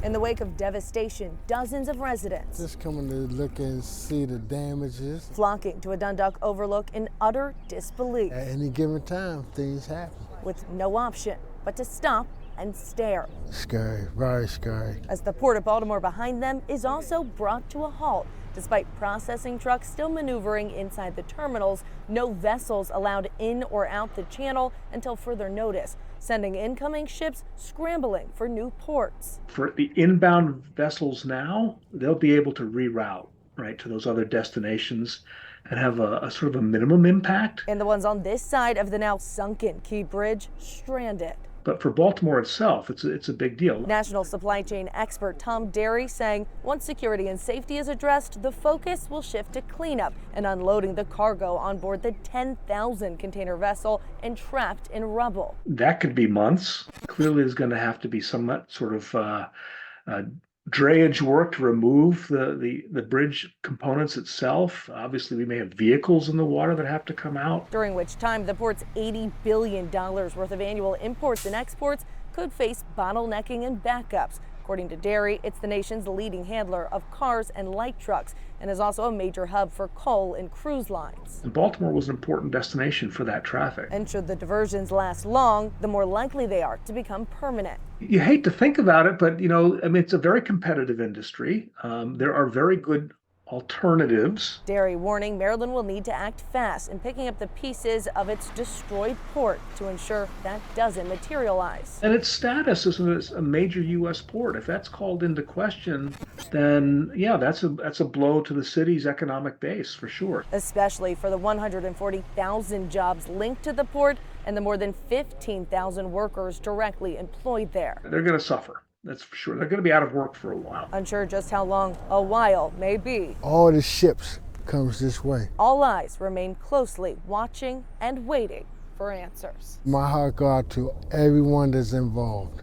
In the wake of devastation, dozens of residents Just coming to look and see the damages. flocking to a Dundalk overlook in utter disbelief, At any given time, things happen. with no option but to stop and stare. Scary, very scary. As the port of Baltimore behind them is also brought to a halt. Despite processing trucks still maneuvering inside the terminals, no vessels allowed in or out the channel until further notice, sending incoming ships scrambling for new ports. For the inbound vessels now, they'll be able to reroute, right, to those other destinations and have a sort of a minimum impact. And the ones on this side of the now sunken Key Bridge stranded. But for Baltimore itself, it's a big deal. National supply chain expert Tom Derry saying once security and safety is addressed, the focus will shift to cleanup and unloading the cargo on board the 10,000 container vessel entrapped in rubble. That could be months. Clearly, there's going to have to be some sort of drayage work to remove the bridge components itself. Obviously, we may have vehicles in the water that have to come out. During which time the port's $80 billion worth of annual imports and exports could face bottlenecking and backups. According to Derry, it's the nation's leading handler of cars and light trucks and is also a major hub for coal and cruise lines. And Baltimore was an important destination for that traffic. And should the diversions last long, the more likely they are to become permanent. You hate to think about it, but it's a very competitive industry. There are very good alternatives. Derry warning Maryland will need to act fast in picking up the pieces of its destroyed port to ensure that doesn't materialize. And its status as a major U.S. port, if that's called into question, then yeah, that's a blow to the city's economic base for sure. Especially for the 140,000 jobs linked to the port and the more than 15,000 workers directly employed there. They're going to suffer. That's for sure. They're going to be out of work for a while. Unsure just how long a while may be. All the ships comes this way. All eyes remain closely watching and waiting for answers. My heart goes out to everyone that's involved.